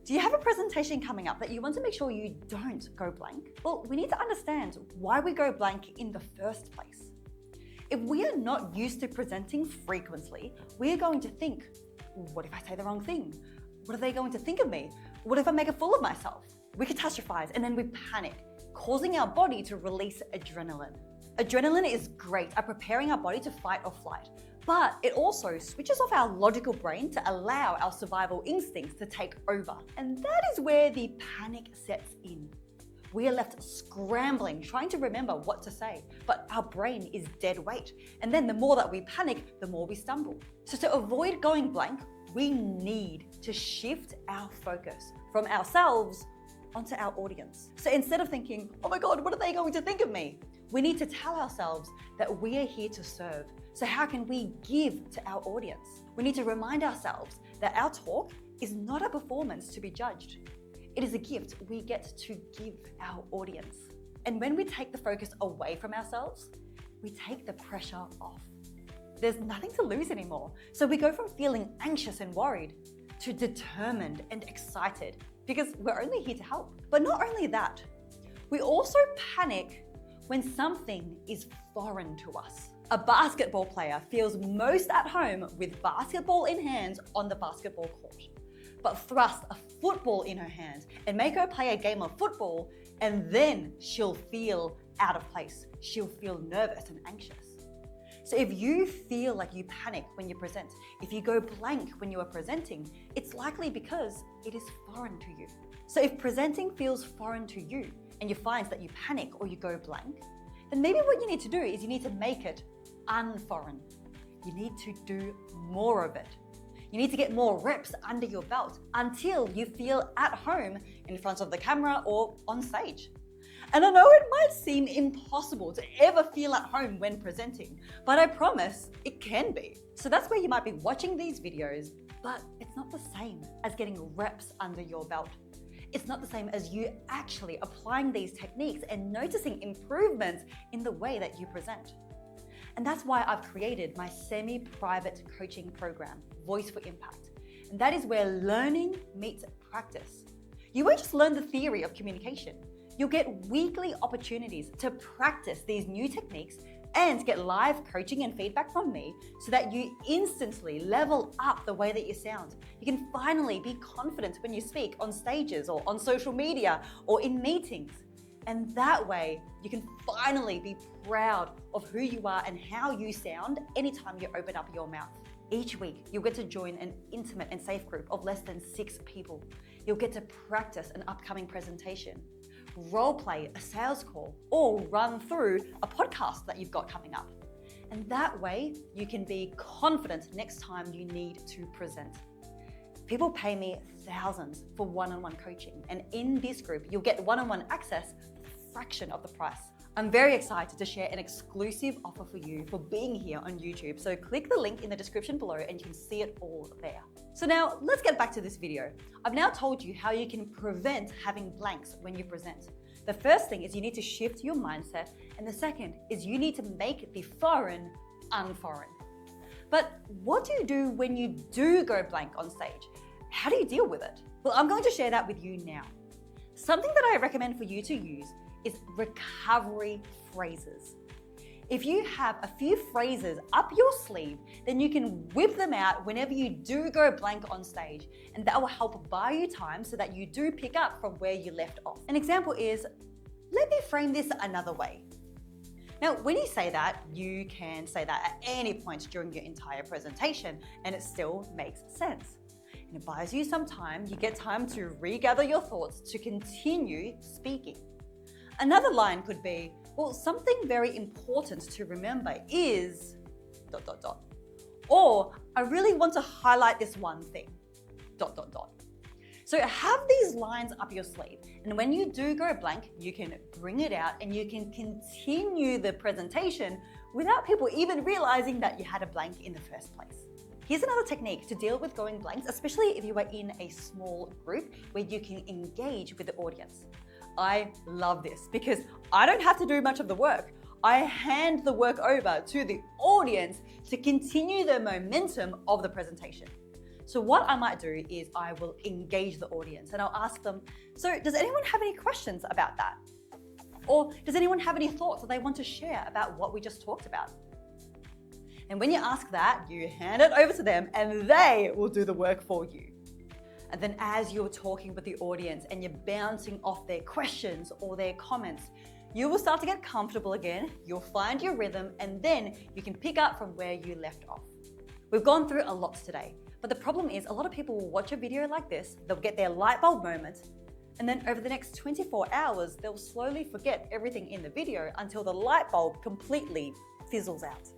Do you have a presentation coming up that you want to make sure you don't go blank? Well, we need to understand why we go blank in the first place. If we are not used to presenting frequently, we are going to think, what if I say the wrong thing? What are they going to think of me? What if I make a fool of myself? We catastrophize and then we panic, causing our body to release adrenaline. Adrenaline is great at preparing our body to fight or flight, but it also switches off our logical brain to allow our survival instincts to take over. And that is where the panic sets in. We are left scrambling, trying to remember what to say, but our brain is dead weight. And then the more that we panic, the more we stumble. So to avoid going blank, we need to shift our focus from ourselves onto our audience. So instead of thinking, oh my God, what are they going to think of me? We need to tell ourselves that we are here to serve. So how can we give to our audience? We need to remind ourselves that our talk is not a performance to be judged. It is a gift we get to give our audience. And when we take the focus away from ourselves, we take the pressure off. There's nothing to lose anymore. So we go from feeling anxious and worried to determined and excited because we're only here to help. But not only that, we also panic when something is foreign to us. A basketball player feels most at home with basketball in hand on the basketball court. But thrust a football in her hand and make her play a game of football, and then she'll feel out of place. She'll feel nervous and anxious. So if you feel like you panic when you present, if you go blank when you are presenting, it's likely because it is foreign to you. So if presenting feels foreign to you and you find that you panic or you go blank, then maybe what you need to do is you need to make it unforeign. You need to do more of it. You need to get more reps under your belt until you feel at home in front of the camera or on stage. And I know it might seem impossible to ever feel at home when presenting, but I promise it can be. So that's where you might be watching these videos, but it's not the same as getting reps under your belt. It's not the same as you actually applying these techniques and noticing improvements in the way that you present. And that's why I've created my semi-private coaching program, Voice for Impact. And that is where learning meets practice. You won't just learn the theory of communication. You'll get weekly opportunities to practice these new techniques and get live coaching and feedback from me so that you instantly level up the way that you sound. You can finally be confident when you speak on stages or on social media or in meetings. And that way, you can finally be proud of who you are and how you sound anytime you open up your mouth. Each week, you'll get to join an intimate and safe group of less than 6 people. You'll get to practice an upcoming presentation, role play a sales call, or run through a podcast that you've got coming up. And that way, you can be confident next time you need to present. People pay me thousands for one-on-one coaching, and in this group, you'll get one-on-one access for a fraction of the price. I'm very excited to share an exclusive offer for you for being here on YouTube. So click the link in the description below and you can see it all there. So now let's get back to this video. I've now told you how you can prevent having blanks when you present. The first thing is you need to shift your mindset, and the second is you need to make the foreign unforeign. But what do you do when you do go blank on stage? How do you deal with it? Well, I'm going to share that with you now. Something that I recommend for you to use is recovery phrases. If you have a few phrases up your sleeve, then you can whip them out whenever you do go blank on stage, and that will help buy you time so that you do pick up from where you left off. An example is, let me frame this another way. Now, when you say that, you can say that at any point during your entire presentation, and it still makes sense. And it buys you some time. You get time to regather your thoughts to continue speaking. Another line could be, well, something very important to remember is ... Or, I really want to highlight this one thing ... So have these lines up your sleeve, and when you do go blank, you can bring it out and you can continue the presentation without people even realizing that you had a blank in the first place. Here's another technique to deal with going blanks, especially if you are in a small group where you can engage with the audience. I love this because I don't have to do much of the work. I hand the work over to the audience to continue the momentum of the presentation. So what I might do is I will engage the audience and I'll ask them, so does anyone have any questions about that? Or does anyone have any thoughts that they want to share about what we just talked about? And when you ask that, you hand it over to them and they will do the work for you. And then as you're talking with the audience and you're bouncing off their questions or their comments, you will start to get comfortable again, you'll find your rhythm, and then you can pick up from where you left off. We've gone through a lot today, but the problem is a lot of people will watch a video like this, they'll get their light bulb moment, and then over the next 24 hours, they'll slowly forget everything in the video until the light bulb completely fizzles out.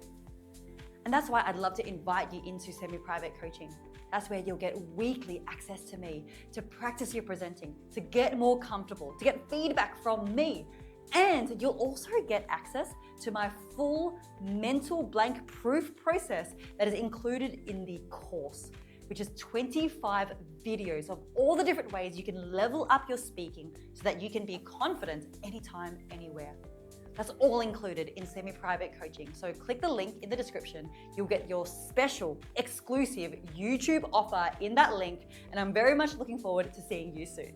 And that's why I'd love to invite you into semi-private coaching. That's where you'll get weekly access to me, to practice your presenting, to get more comfortable, to get feedback from me. And you'll also get access to my full mental blank proof process that is included in the course, which is 25 videos of all the different ways you can level up your speaking so that you can be confident anytime, anywhere. That's all included in semi-private coaching. So click the link in the description. You'll get your special, exclusive YouTube offer in that link. And I'm very much looking forward to seeing you soon.